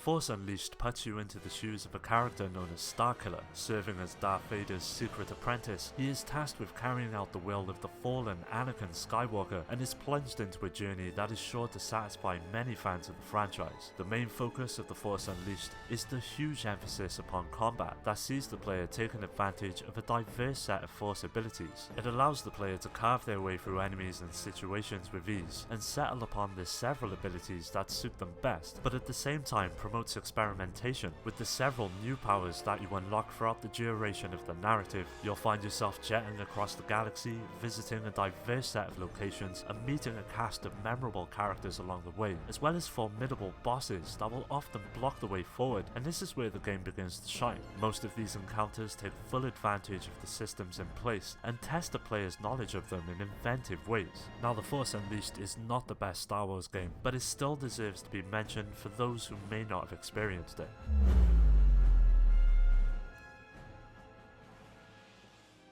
Force Unleashed puts you into the shoes of a character known as Starkiller. Serving as Darth Vader's secret apprentice, he is tasked with carrying out the will of the fallen Anakin Skywalker and is plunged into a journey that is sure to satisfy many fans of the franchise. The main focus of The Force Unleashed is the huge emphasis upon combat that sees the player taking advantage of a diverse set of Force abilities. It allows the player to carve their way through enemies and situations with ease and settle upon the several abilities that suit them best, but at the same time promotes experimentation with the several new powers that you unlock throughout the duration of the narrative. You'll find yourself jetting across the galaxy, visiting a diverse set of locations and meeting a cast of memorable characters along the way, as well as formidable bosses that will often block the way forward, and this is where the game begins to shine. Most of these encounters take full advantage of the systems in place and test the player's knowledge of them in inventive ways. Now, The Force Unleashed is not the best Star Wars game, but it still deserves to be mentioned for those who may not have experienced it.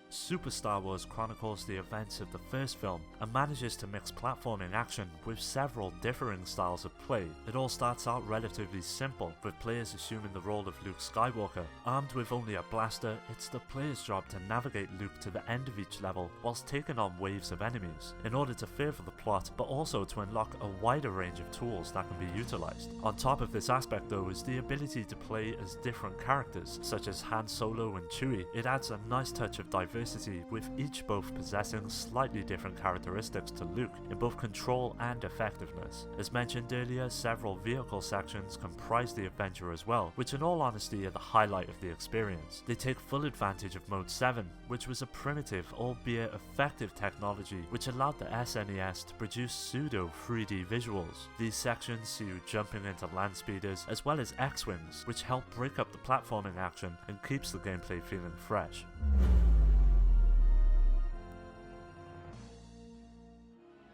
Super Star Wars chronicles the events of the first film and manages to mix platforming action with several differing styles of play. It all starts out relatively simple, with players assuming the role of Luke Skywalker. Armed with only a blaster, it's the player's job to navigate Luke to the end of each level whilst taking on waves of enemies, in order to further the plot, but also to unlock a wider range of tools that can be utilised. On top of this aspect though is the ability to play as different characters, such as Han Solo and Chewie. It adds a nice touch of diversity, with each both possessing slightly different characteristics to Luke in both control and effectiveness. As mentioned earlier, several vehicle sections comprise the adventure as well, which in all honesty are the highlight of the experience. They take full advantage of Mode 7, which was a primitive, albeit effective technology which allowed the SNES to produce pseudo 3D visuals. These sections see you jumping into land speeders as well as X-Wings, which help break up the platforming action and keeps the gameplay feeling fresh.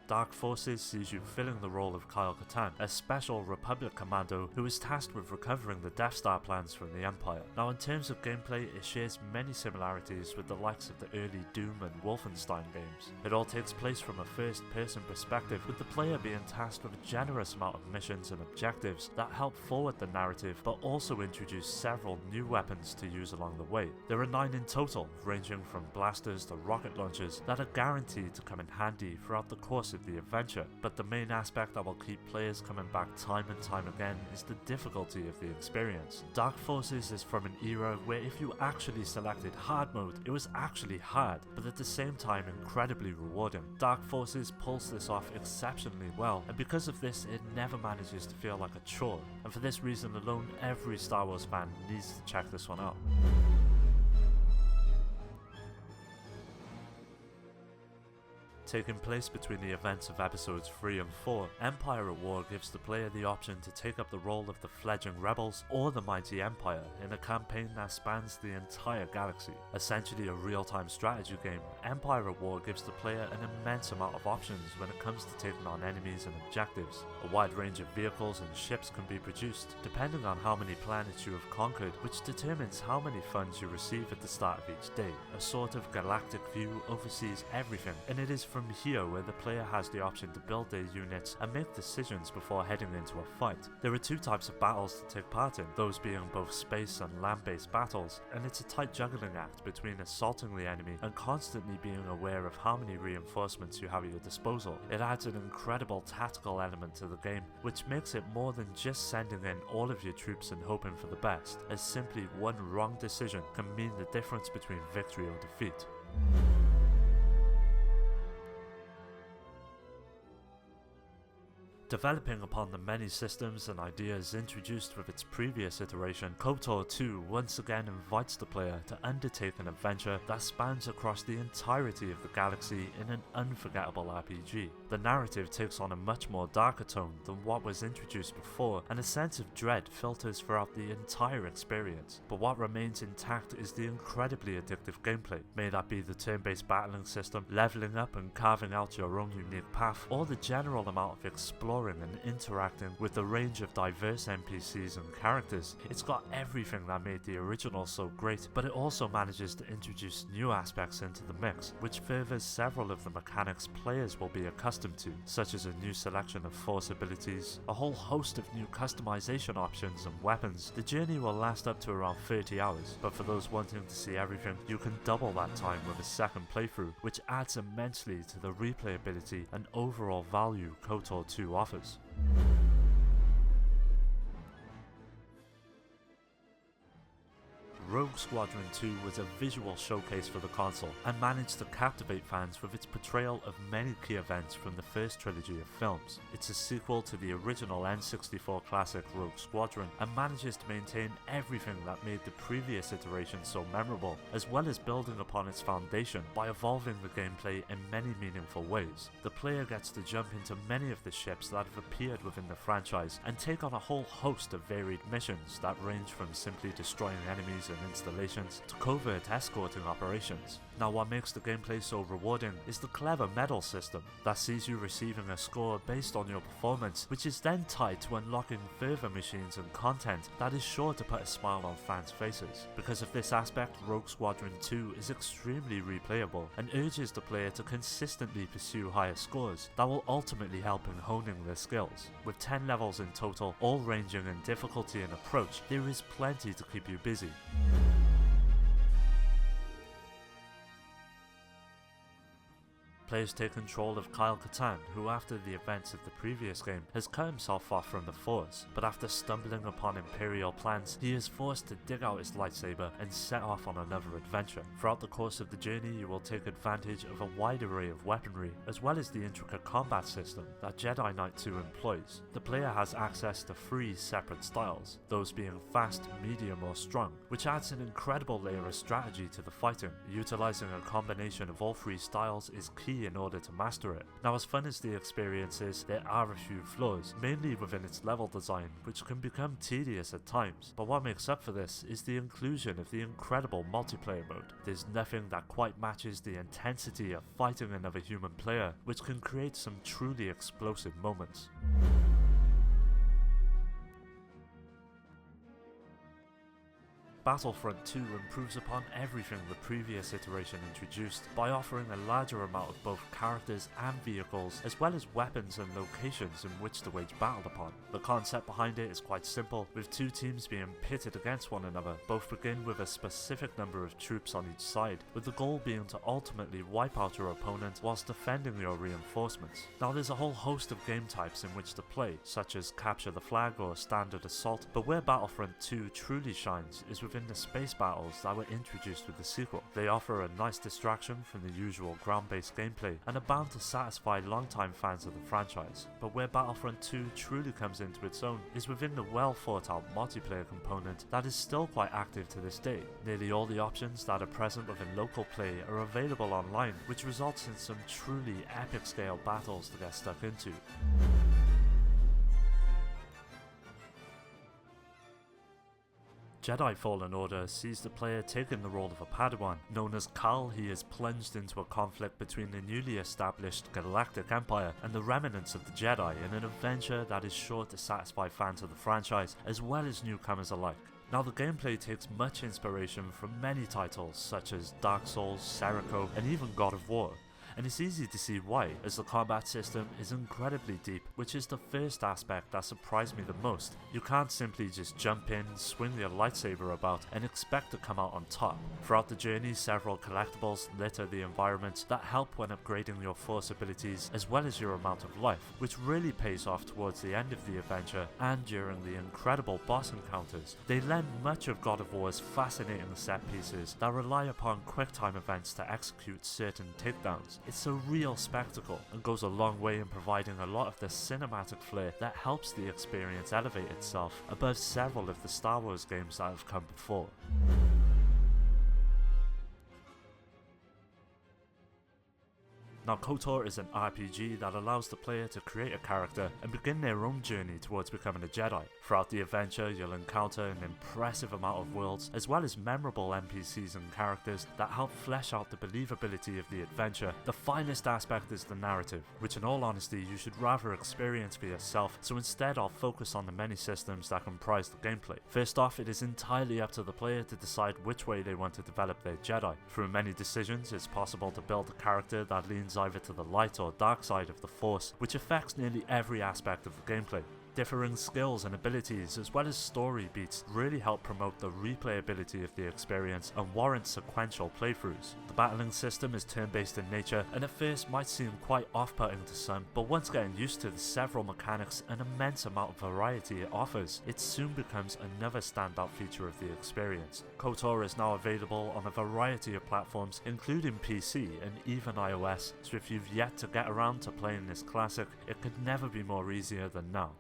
Dark Forces sees you filling the role of Kyle Katarn, a special Republic commando who is tasked with recovering the Death Star plans from the Empire. Now, in terms of gameplay, it shares many similarities with the likes of the early Doom and Wolfenstein games. It all takes place from a first-person perspective, with the player being tasked with a generous amount of missions and objectives that help forward the narrative, but also introduce several new weapons to use along the way. There are 9 in total, ranging from blasters to rocket launchers, that are guaranteed to come in handy throughout the course of the adventure, but the main aspect that will keep players coming back time and time again is the difficulty of the experience. Dark Forces is from an era where if you actually selected hard mode, it was actually hard, but at the same time incredibly rewarding. Dark Forces pulls this off exceptionally well, and because of this it never manages to feel like a chore, and for this reason alone every Star Wars fan needs to check this one out. Taking place between the events of episodes 3 and 4, Empire at War gives the player the option to take up the role of the fledgling rebels or the mighty Empire in a campaign that spans the entire galaxy. Essentially a real-time strategy game, Empire at War gives the player an immense amount of options when it comes to taking on enemies and objectives. A wide range of vehicles and ships can be produced, depending on how many planets you have conquered, which determines how many funds you receive at the start of each day. A sort of galactic view oversees everything, and it is from here where the player has the option to build their units and make decisions before heading into a fight. There are 2 types of battles to take part in, those being both space and land-based battles, and it's a tight juggling act between assaulting the enemy and constantly being aware of how many reinforcements you have at your disposal. It adds an incredible tactical element to the game, which makes it more than just sending in all of your troops and hoping for the best, as simply one wrong decision can mean the difference between victory or defeat. Developing upon the many systems and ideas introduced with its previous iteration, KOTOR 2 once again invites the player to undertake an adventure that spans across the entirety of the galaxy in an unforgettable RPG. The narrative takes on a much more darker tone than what was introduced before, and a sense of dread filters throughout the entire experience, but what remains intact is the incredibly addictive gameplay, may that be the turn-based battling system, leveling up and carving out your own unique path, or the general amount of exploring exploring and interacting with a range of diverse NPCs and characters. It's got everything that made the original so great, but it also manages to introduce new aspects into the mix, which furthers several of the mechanics players will be accustomed to, such as a new selection of force abilities, a whole host of new customization options and weapons. The journey will last up to around 30 hours, but for those wanting to see everything, you can double that time with a second playthrough, which adds immensely to the replayability and overall value KOTOR 2 offers. Rogue Squadron 2 was a visual showcase for the console and managed to captivate fans with its portrayal of many key events from the first trilogy of films. It's a sequel to the original N64 classic Rogue Squadron and manages to maintain everything that made the previous iteration so memorable, as well as building upon its foundation by evolving the gameplay in many meaningful ways. The player gets to jump into many of the ships that have appeared within the franchise and take on a whole host of varied missions that range from simply destroying enemies and installations to covert escorting operations. Now, what makes the gameplay so rewarding is the clever medal system that sees you receiving a score based on your performance, which is then tied to unlocking further machines and content that is sure to put a smile on fans' faces. Because of this aspect, Rogue Squadron 2 is extremely replayable and urges the player to consistently pursue higher scores that will ultimately help in honing their skills. With 10 levels in total, all ranging in difficulty and approach, there is plenty to keep you busy. Players take control of Kyle Katarn, who after the events of the previous game has cut himself off from the Force, but after stumbling upon Imperial plans, he is forced to dig out his lightsaber and set off on another adventure. Throughout the course of the journey, you will take advantage of a wide array of weaponry, as well as the intricate combat system that Jedi Knight 2 employs. The player has access to 3 separate styles, those being fast, medium or strong, which adds an incredible layer of strategy to the fighting. Utilizing a combination of all 3 styles is key in order to master it. Now, as fun as the experience is, there are a few flaws, mainly within its level design, which can become tedious at times, but what makes up for this is the inclusion of the incredible multiplayer mode. There's nothing that quite matches the intensity of fighting another human player, which can create some truly explosive moments. Battlefront 2 improves upon everything the previous iteration introduced by offering a larger amount of both characters and vehicles, as well as weapons and locations in which to wage battle upon. The concept behind it is quite simple, with 2 teams being pitted against one another. Both begin with a specific number of troops on each side, with the goal being to ultimately wipe out your opponent whilst defending your reinforcements. Now, there's a whole host of game types in which to play, such as capture the flag or standard assault, but where Battlefront 2 truly shines is within the space battles that were introduced with the sequel. They offer a nice distraction from the usual ground-based gameplay and are bound to satisfy longtime fans of the franchise. But where Battlefront 2 truly comes into its own is within the well thought out multiplayer component that is still quite active to this day. Nearly all the options that are present within local play are available online, which results in some truly epic scale battles to get stuck into. Jedi Fallen Order sees the player taking the role of a Padawan. Known as Cal, he is plunged into a conflict between the newly established Galactic Empire and the remnants of the Jedi in an adventure that is sure to satisfy fans of the franchise as well as newcomers alike. Now, the gameplay takes much inspiration from many titles such as Dark Souls, Serico, and even God of War. And it's easy to see why, as the combat system is incredibly deep, which is the first aspect that surprised me the most. You can't simply just jump in, swing your lightsaber about, and expect to come out on top. Throughout the journey, several collectibles litter the environment that help when upgrading your force abilities as well as your amount of life, which really pays off towards the end of the adventure and during the incredible boss encounters. They lend much of God of War's fascinating set pieces that rely upon quick-time events to execute certain takedowns. It's a real spectacle and goes a long way in providing a lot of the cinematic flair that helps the experience elevate itself above several of the Star Wars games that have come before. Now, KOTOR is an RPG that allows the player to create a character and begin their own journey towards becoming a Jedi. Throughout the adventure, you'll encounter an impressive amount of worlds, as well as memorable NPCs and characters that help flesh out the believability of the adventure. The finest aspect is the narrative, which in all honesty you should rather experience for yourself, so instead I'll focus on the many systems that comprise the gameplay. First off, it is entirely up to the player to decide which way they want to develop their Jedi. Through many decisions, it's possible to build a character that leans either to the light or dark side of the Force, which affects nearly every aspect of the gameplay. Differing skills and abilities as well as story beats really help promote the replayability of the experience and warrant sequential playthroughs. The battling system is turn-based in nature and at first might seem quite off-putting to some, but once getting used to the several mechanics and immense amount of variety it offers, it soon becomes another standout feature of the experience. KOTOR is now available on a variety of platforms including PC and even iOS, so if you've yet to get around to playing this classic, it could never be more easier than now.